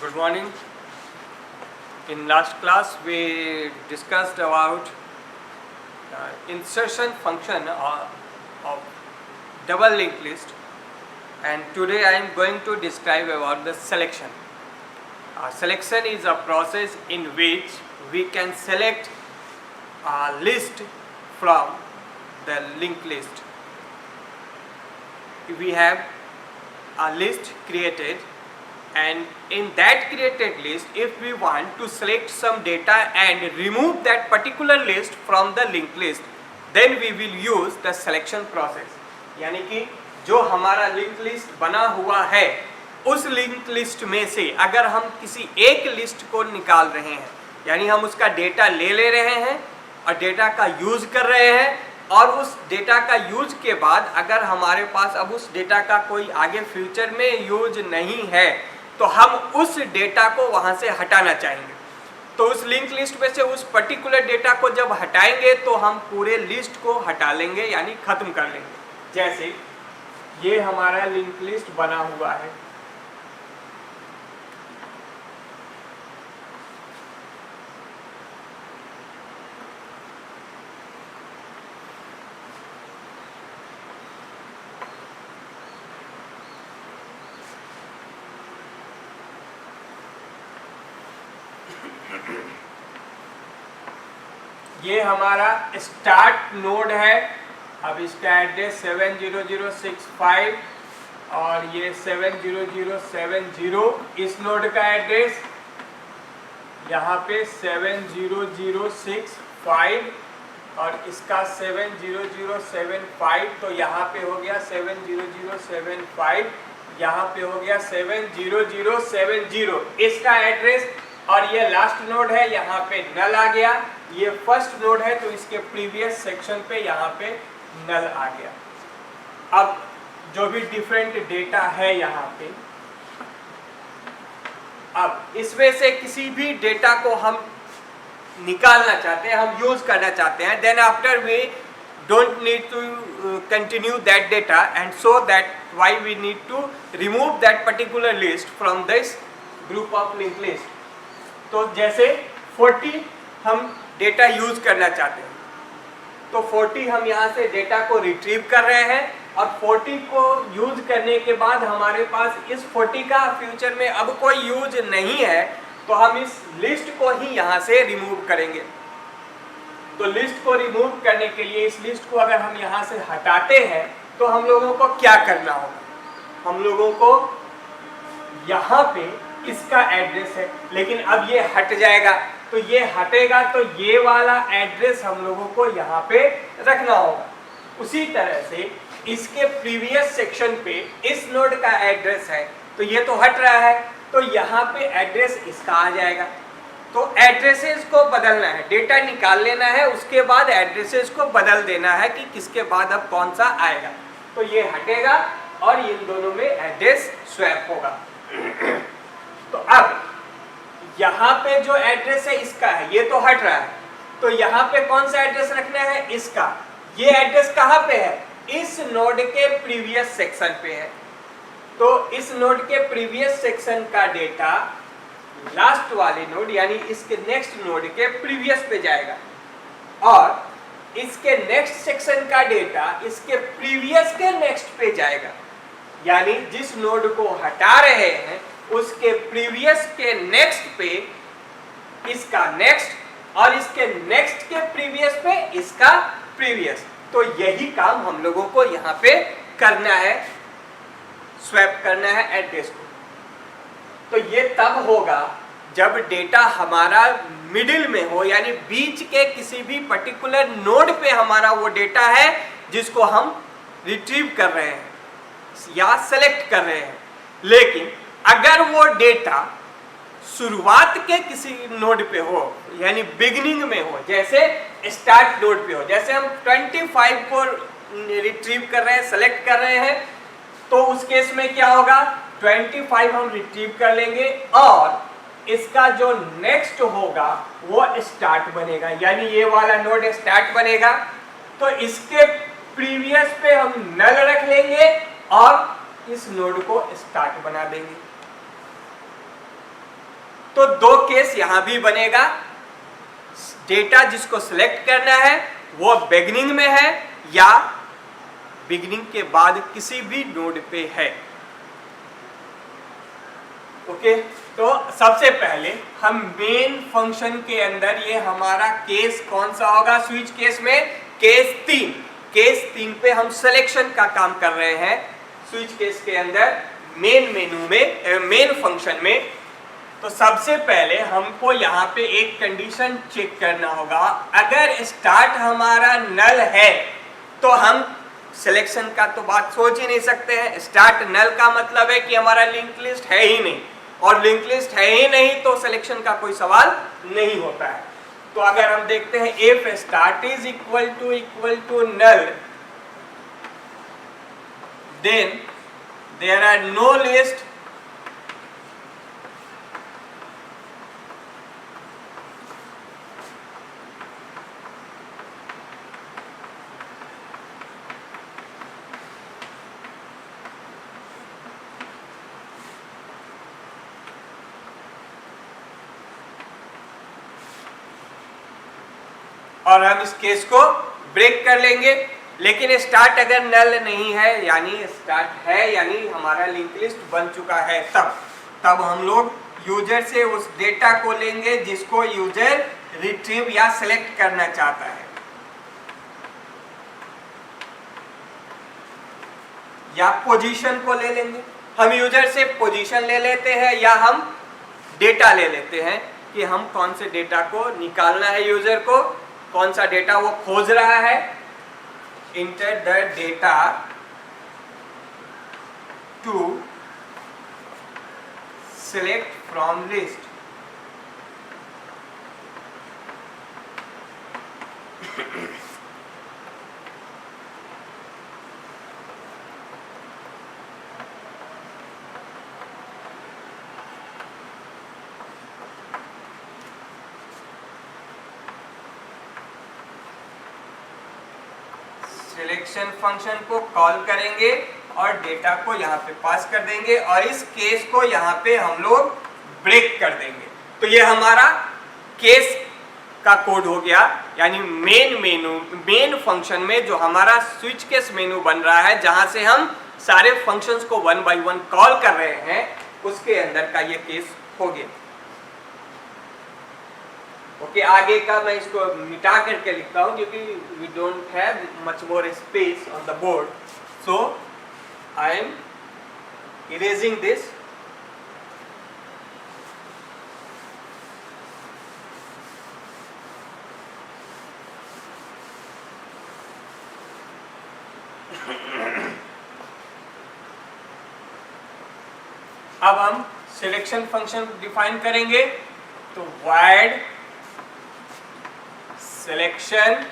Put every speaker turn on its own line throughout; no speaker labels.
Good morning. In last class we discussed about insertion function of double linked list, and today I am going to describe about the selection. Selection is a process in which we can select a list from the linked list. We have a list created, and in that created list if we want to select some data and remove that particular list from the linked list, then we will use the selection process. यानी कि जो हमारा link list बना हुआ है उस link list में से अगर हम किसी एक लिस्ट को निकाल रहे हैं, यानी हम उसका डेटा ले रहे हैं और डेटा का यूज कर रहे हैं, और उस डेटा का यूज के बाद अगर हमारे पास अब उस डेटा का कोई आगे फ्यूचर में यूज नहीं है तो हम उस डेटा को वहां से हटाना चाहेंगे। तो उस लिंक लिस्ट में से उस पर्टिकुलर डेटा को जब हटाएंगे तो हम पूरे लिस्ट को हटा लेंगे, यानी खत्म कर लेंगे। जैसे ये हमारा लिंक लिस्ट बना हुआ है, ये हमारा स्टार्ट नोड है। अब इसका एड्रेस 70065 और ये 70070, इस नोड का एड्रेस यहाँ पे 70065 और इसका 70075, तो यहाँ पे हो गया 70075, यहाँ पे हो गया 70070 इसका एड्रेस। और ये लास्ट नोड है, यहाँ पे नल आ गया। ये फर्स्ट नोड है तो इसके प्रीवियस सेक्शन पे यहाँ पे नल आ गया। अब जो भी डिफरेंट डेटा है यहाँ पे, अब इसमें से किसी भी डेटा को हम निकालना चाहते हैं, हम यूज करना चाहते हैं, then after we don't need to continue that data, and so that why we need to remove that particular list from this group of linked list. तो जैसे 40 हम डेटा यूज करना चाहते हैं, तो 40 हम यहाँ से डेटा को रिट्रीव कर रहे हैं, और 40 को यूज करने के बाद हमारे पास इस 40 का फ्यूचर में अब कोई यूज नहीं है, तो हम इस लिस्ट को ही यहाँ से रिमूव करेंगे। तो लिस्ट को रिमूव करने के लिए इस लिस्ट को अगर हम यहाँ से हटाते हैं तो हम लोगों को क्या करना होगा? हम लोगों को यहाँ पे इसका एड्रेस है, लेकिन अब ये हट जाएगा, तो ये हटेगा तो ये वाला एड्रेस हम लोगों को यहाँ पे रखना होगा। उसी तरह से इसके प्रीवियस सेक्शन पे इस नोड का एड्रेस है, तो ये तो हट रहा है, तो यहाँ पे एड्रेस इसका आ जाएगा। तो एड्रेसेस को बदलना है, डेटा निकाल लेना है, उसके बाद एड्रेसेस को बदल देना है कि किसके बाद अब कौन सा आएगा। तो ये हटेगा और इन दोनों में एड्रेस स्वैप होगा। तो अब यहाँ पे जो एड्रेस है इसका है, ये तो हट रहा है, तो यहाँ पे कौन सा एड्रेस रखना है? इसका। ये एड्रेस कहाँ पे है? इस नोड के प्रीवियस सेक्शन पे है। तो इस नोड के प्रीवियस सेक्शन का डेटा लास्ट वाले नोड यानी इसके नेक्स्ट नोड के प्रीवियस पे जाएगा, और इसके नेक्स्ट सेक्शन का डेटा इसके प्रीवियस के नेक्स्ट पे जाएगा। यानी जिस नोड को हटा रहे हैं उसके प्रीवियस के नेक्स्ट पे इसका नेक्स्ट, और इसके नेक्स्ट के प्रीवियस पे इसका प्रीवियस। तो यही काम हम लोगों को यहाँ पे करना है, स्वैप करना है एड्रेस को। तो ये तब होगा जब डेटा हमारा मिडिल में हो, यानी बीच के किसी भी पर्टिकुलर नोड पे हमारा वो डेटा है जिसको हम रिट्रीव कर रहे हैं या सेलेक्ट कर रहे हैं। लेकिन अगर वो डेटा शुरुआत के किसी नोड पे हो, यानी बिगिनिंग में हो, जैसे स्टार्ट नोड पे हो, जैसे हम 25 को रिट्रीव कर रहे हैं, सेलेक्ट कर रहे हैं, तो उस केस में क्या होगा? 25 हम रिट्रीव कर लेंगे और इसका जो नेक्स्ट होगा वो स्टार्ट बनेगा, यानी ये वाला नोड स्टार्ट बनेगा। तो इसके प्रीवियस पे हम नल रख लेंगे और इस नोड को स्टार्ट बना देंगे। तो दो केस यहां भी बनेगा, डेटा जिसको सिलेक्ट करना है वो बिगिनिंग में है या बिगिनिंग के बाद किसी भी नोड पे है। ओके, तो सबसे पहले हम मेन फंक्शन के अंदर, ये हमारा केस कौन सा होगा स्विच केस में, केस 3 पे हम सिलेक्शन का काम कर रहे हैं स्विच केस के अंदर मेन मेनू में, मेन फंक्शन में। तो सबसे पहले हमको यहाँ पे एक कंडीशन चेक करना होगा, अगर स्टार्ट हमारा नल है तो हम सिलेक्शन का तो बात सोच ही नहीं सकते हैं। स्टार्ट नल का मतलब है कि हमारा लिंक लिस्ट है ही नहीं, और लिंक लिस्ट है ही नहीं तो सिलेक्शन का कोई सवाल नहीं होता है। तो अगर हम देखते हैं if start is equal to null, then there are no list और हम इस केस को ब्रेक कर लेंगे। लेकिन स्टार्ट अगर नल नहीं है, यानी स्टार्ट है यानी हमारा लिंक लिस्ट बन चुका है, तब हम लोग यूजर से उस डेटा को लेंगे जिसको यूजर रिट्रीव या सिलेक्ट करना चाहता है, या पोजीशन को ले लेंगे। हम यूजर से पोजीशन ले लेते हैं या हम डेटा ले लेते हैं कि हम कौन से डेटा को निकालना है, यूजर को कौन सा डेटा वो खोज रहा है। Enter the data to select from list. Selection function को कॉल करेंगे और डेटा को यहाँ पे पास कर देंगे और इस केस को यहाँ पे हम लोग ब्रेक कर देंगे। तो ये हमारा केस का कोड हो गया, यानी मेन फंक्शन में जो हमारा स्विच केस मेनू बन रहा है, जहां से हम सारे फंक्शंस को 1 by 1 कॉल कर रहे हैं, उसके अंदर का ये केस हो गया। ओके, आगे का मैं इसको मिटा करके लिखता हूं क्योंकि we don't have much more space on the board, so I am erasing this. अब हम सिलेक्शन फंक्शन डिफाइन करेंगे, तो void सिलेक्शन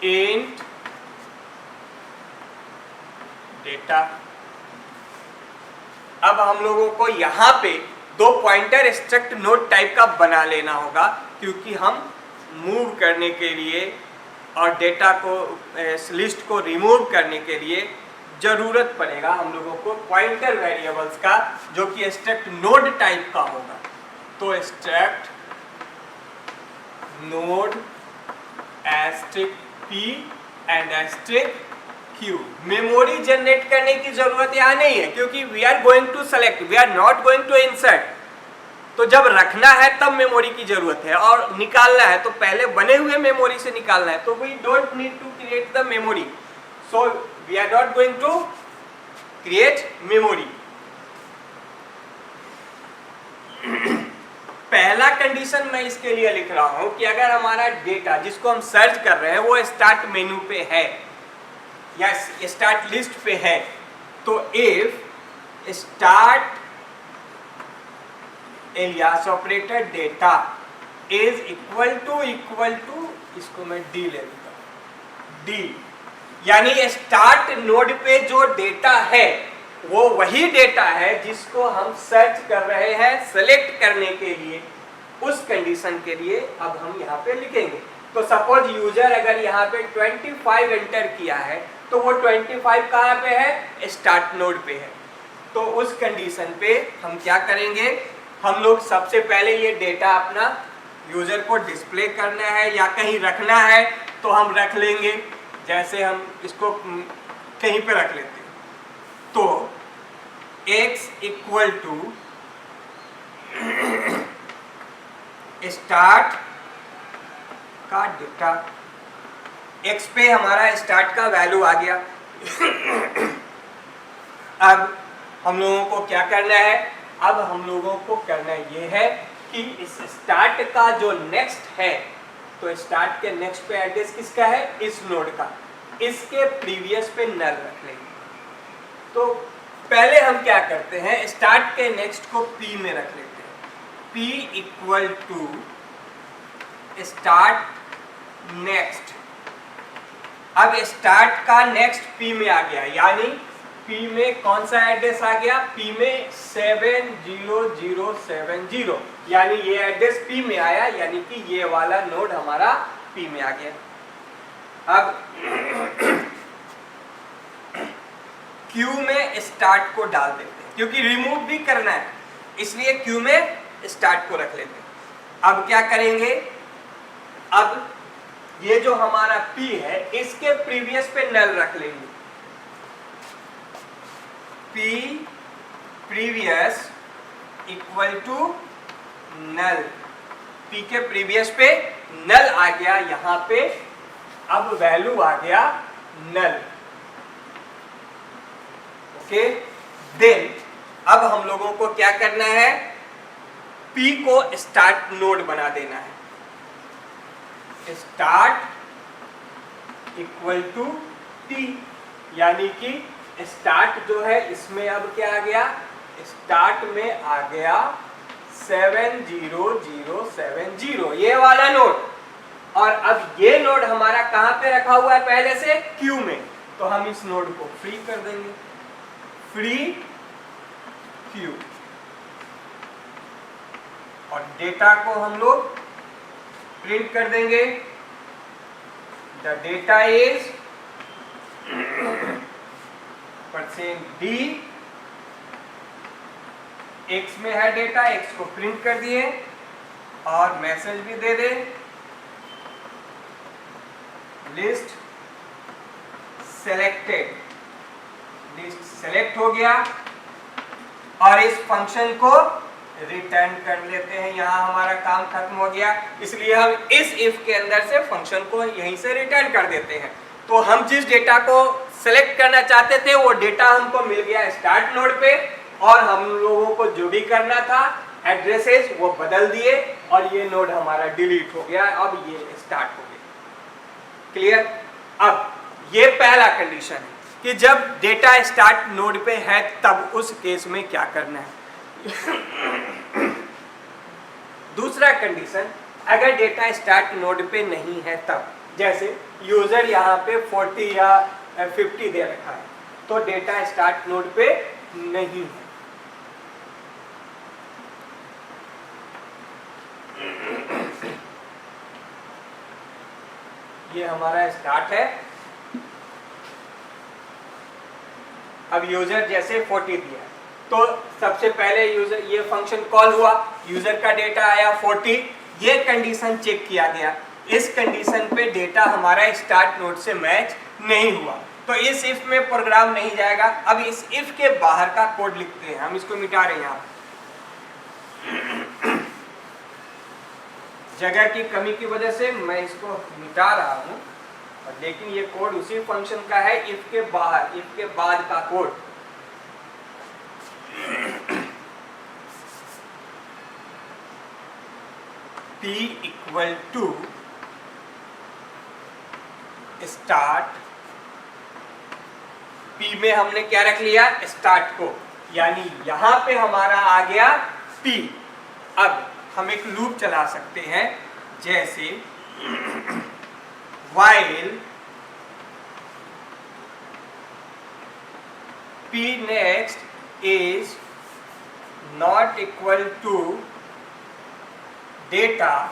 इंट डेटा। अब हम लोगों को यहां पे दो पॉइंटर स्ट्रक्ट नोड टाइप का बना लेना होगा, क्योंकि हम मूव करने के लिए और डेटा को लिस्ट को रिमूव करने के लिए जरूरत पड़ेगा हम लोगों को पॉइंटर वेरिएबल्स का, जो कि स्ट्रक्ट नोड टाइप का होगा। तो struct node asterisk p and asterisk q. Memory generate करने की जरूरत यहाँ नहीं है, क्योंकि we are going to select, we are not going to insert. तो जब रखना है तब मेमोरी की जरूरत है, और निकालना है तो पहले बने हुए मेमोरी से निकालना है। तो we don't need to create the memory, so we are not going to create memory. पहला कंडीशन मैं इसके लिए लिख रहा हूं कि अगर हमारा डेटा जिसको हम सर्च कर रहे हैं वो स्टार्ट मेनू पे है या स्टार्ट लिस्ट पे है, तो if start alias operator data is equal to इसको मैं डी ले लेता हूं, डी, यानी स्टार्ट नोड पे जो डेटा है वो वही डेटा है जिसको हम सर्च कर रहे हैं सेलेक्ट करने के लिए। उस कंडीशन के लिए अब हम यहाँ पे लिखेंगे। तो सपोज यूजर अगर यहाँ पे 25 एंटर किया है, तो वो 25 कहाँ पे है, स्टार्ट नोड पे है। तो उस कंडीशन पे हम क्या करेंगे हम लोग सबसे पहले ये डेटा अपना यूजर को डिस्प्ले करना है या कहीं रखना है तो हम रख लेंगे, जैसे हम इसको कहीं पे रख लेते हैं। तो x इक्वल टू स्टार्ट का डेटा, x पे हमारा स्टार्ट का वैल्यू आ गया। अब हम लोगों को क्या करना है, अब हम लोगों को करना ये है कि इस स्टार्ट का जो नेक्स्ट है, तो स्टार्ट के नेक्स्ट पे एड्रेस किसका है, इस नोड का, इसके प्रीवियस पे नल रख लेंगे। तो पहले हम क्या करते हैं, स्टार्ट के नेक्स्ट को p में रख लेते हैं, p equal to start next. अब स्टार्ट का नेक्स्ट p में आ गया, यानी p में कौन सा एड्रेस आ गया, p में 70070, यानी ये एड्रेस p में आया, यानी कि ये वाला नोड हमारा p में आ गया। अब q में स्टार्ट को डाल देते हैं, क्योंकि रिमूव भी करना है, इसलिए q में स्टार्ट को रख लेते हैं। अब क्या करेंगे, अब ये जो हमारा p है इसके प्रीवियस पे नल रख लेंगे, p previous equal to null, p के प्रीवियस पे नल आ गया, यहां पे अब वैल्यू आ गया नल। ओके, देन अब हम लोगों को क्या करना है, p को स्टार्ट नोड बना देना है, स्टार्ट इक्वल टू t, यानी कि स्टार्ट जो है इसमें अब क्या आ गया, स्टार्ट में आ गया 70070, ये वाला नोड। और अब ये नोड हमारा कहां पे रखा हुआ है, पहले से क्यू में, तो हम इस नोड को फ्री कर देंगे, फ्री क्यू, और डेटा को हम लोग प्रिंट कर देंगे, the data is %d, x में है डेटा, x को प्रिंट कर दिए और मैसेज भी दे दे, लिस्ट सेलेक्टेड, लिस्ट सेलेक्ट हो गया, और इस फंक्शन को रिटर्न कर लेते हैं। यहां हमारा काम खत्म हो गया, इसलिए हम इस इफ के अंदर से फंक्शन को यहीं से रिटर्न कर देते हैं। तो हम जिस डेटा को सेलेक्ट करना चाहते थे वो डेटा हमको मिल गया स्टार्ट नोड पे, और हम लोगों को जो भी करना था एड्रेसेस वो बदल दिए, और ये नोड हमारा डिलीट हो गया, अब ये स्टार्ट हो गया। क्लियर? अब ये पहला कंडीशन है कि जब डेटा स्टार्ट नोड पे है तब उस केस में क्या करना है। दूसरा कंडीशन, अगर डेटा स्टार्ट नोड पे नहीं है तब, जैसे यूजर यहाँ पे 40 या 50 दे रखा है, तो डेटा स्टार्ट नोड पे नहीं है। ये हमारा स्टार्ट है, अब यूजर जैसे 40 दिया है, तो सबसे पहले यूजर ये फंक्शन कॉल हुआ, यूजर का डेटा आया 40, ये कंडीशन चेक किया गया, इस कंडीशन पे डेटा हमारा स्टार्ट नोड से मैच नहीं हुआ, तो इस इफ में प्रोग्राम नहीं जाएगा। अब इस इफ के बाहर का कोड लिखते हैं, हम इसको मिटा रहे हैं यहाँ जगह की कमी की वजह से मैं इसको मिटा रहा हूँ, लेकिन ये कोड उसी फंक्शन का है, इफ के बाहर, इफ के बाद का कोड। p equal to start, p में हमने क्या रख लिया, स्टार्ट को, यानी यहां पे हमारा आ गया p। अब हम एक लूप चला सकते हैं, जैसे while p next is not equal to data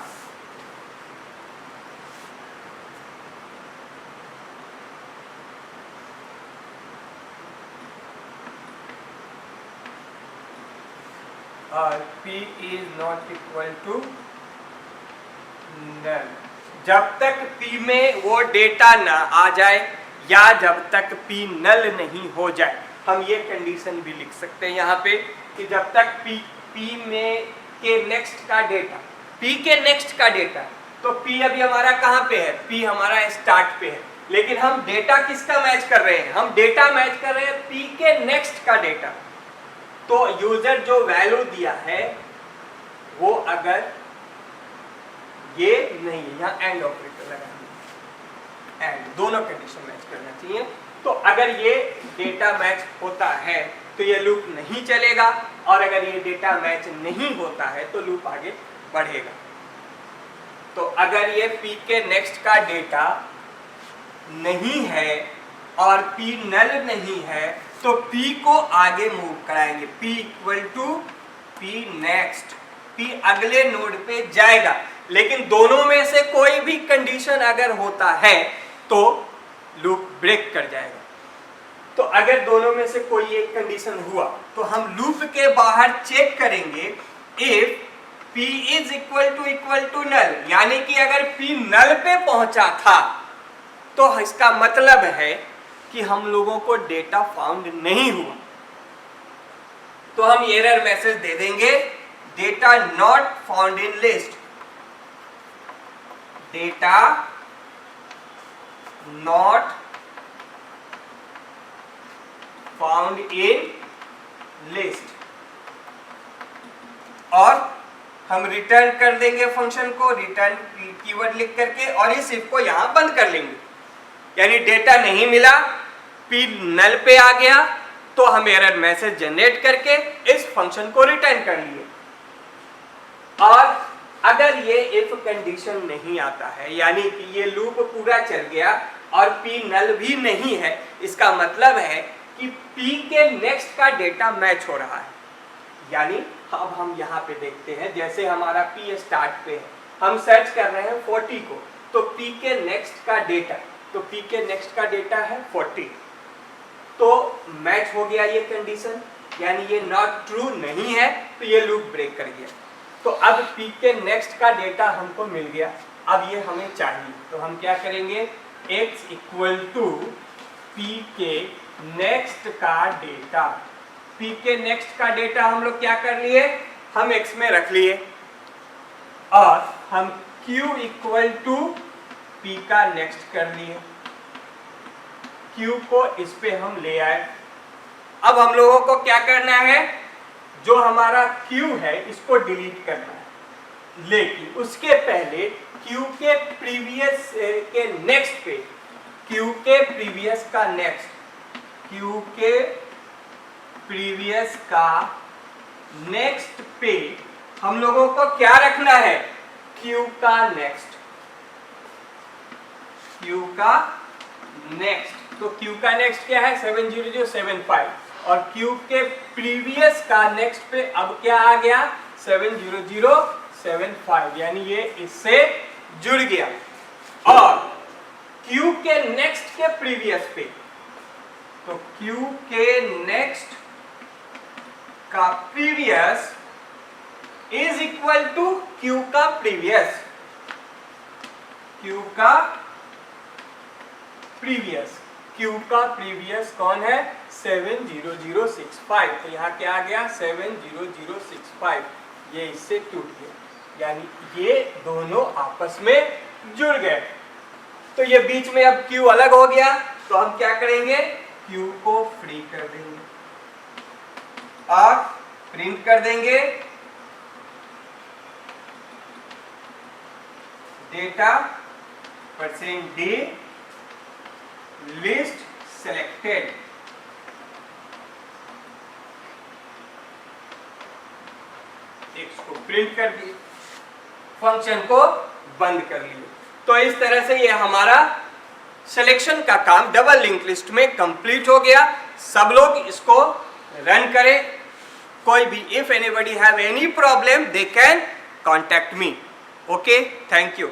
और P is not equal to null, जब तक P में वो डेटा ना आ जाए या जब तक P नल नहीं हो जाए। हम ये कंडीशन भी लिख सकते हैं यहाँ पे कि जब तक P में के नेक्स्ट का डेटा, P के नेक्स्ट का डेटा, तो P अभी हमारा कहाँ पे है, P हमारा स्टार्ट पे है, लेकिन हम डेटा किसका मैच कर रहे हैं, हम डेटा मैच कर रहे हैं P के नेक्स्ट का डेटा। तो यूजर जो वैल्यू दिया है वो अगर ये नहीं है, यहाँ एंड ऑपरेटर लगाना, एंड दोनों कंडीशन मैच करना चाहिए। तो अगर ये डेटा मैच होता है तो ये लूप नहीं चलेगा, और अगर ये डेटा मैच नहीं होता है तो लूप आगे बढ़ेगा। तो अगर ये P के नेक्स्ट का डेटा नहीं है और P नल नहीं है तो P को आगे मूव कराएंगे, P equal to P next, P अगले नोड पे जाएगा। लेकिन दोनों में से कोई भी कंडीशन अगर होता है तो लूप ब्रेक कर जाएगा। तो अगर दोनों में से कोई एक कंडीशन हुआ तो हम लूप के बाहर चेक करेंगे if P is equal to null, यानी कि अगर P नल पे पहुंचा था तो इसका मतलब है कि हम लोगों को डेटा फाउंड नहीं हुआ। तो हम एरर मैसेज दे देंगे data not found in list, data not found in list, और हम रिटर्न कर देंगे फंक्शन को, रिटर्न कीवर्ड लिख करके, और इस इफ को यहां बंद कर लेंगे। यानी डेटा नहीं मिला, P नल पे आ गया, तो हम एरर मैसेज जनरेट करके इस फंक्शन को रिटर्न कर लिए। और अगर ये इफ कंडीशन नहीं आता है, यानी कि ये लूप पूरा चल गया और P नल भी नहीं है, इसका मतलब है कि P के नेक्स्ट का डेटा मैच हो रहा है। यानी अब हम यहाँ पे देखते हैं, जैसे हमारा P स्टार्ट पे है, हम सर्च कर रहे हैं 40 को, तो P के नेक्स्ट का डेटा, तो P के नेक्स्ट का डेटा है 40, तो मैच हो गया ये कंडीशन, यानी ये नॉट ट्रू नहीं है, तो ये लूप ब्रेक कर गया। तो अब P के नेक्स्ट का डेटा हमको मिल गया, अब ये हमें चाहिए, तो हम क्या करेंगे, x इक्वल टू P के नेक्स्ट का डेटा, P के नेक्स्ट का डेटा हम लोग क्या कर लिए, हम x में रख लिए, और हम Q इक्वल टू P का नेक्स्ट कर लिए, Q को इस पे हम ले आए। अब हम लोगों को क्या करना है, जो हमारा Q है इसको डिलीट करना है, लेकिन उसके पहले Q के प्रीवियस के नेक्स्ट पे, Q के प्रीवियस का नेक्स्ट, Q के प्रीवियस का नेक्स्ट पे हम लोगों को क्या रखना है, Q का नेक्स्ट, Q का नेक्स्ट। तो Q का नेक्स्ट क्या है, 70075, और Q के प्रीवियस का नेक्स्ट पे अब क्या आ गया, 70075, यानी ये इससे जुड़ गया। और Q के नेक्स्ट के प्रीवियस पे, तो Q के नेक्स्ट का previous is equal to Q का प्रीवियस, Q का प्रीवियस, Q का प्रीवियस कौन है, 70065, तो यहाँ क्या आ गया, 70065, ये इससे टूट गया, यानी ये दोनों आपस में जुड़ गए। तो ये बीच में अब Q अलग हो गया, तो हम क्या करेंगे, Q को फ्री कर देंगे और प्रिंट कर देंगे डेटा %d लिस्ट सेलेक्टेड, इसको प्रिंट कर दिए, फंक्शन को बंद कर लिए। तो इस तरह से ये हमारा सिलेक्शन का काम डबल लिंक लिस्ट में कंप्लीट हो गया। सब लोग इसको रन करें, कोई भी if anybody have any problem they can contact me. Okay, thank you.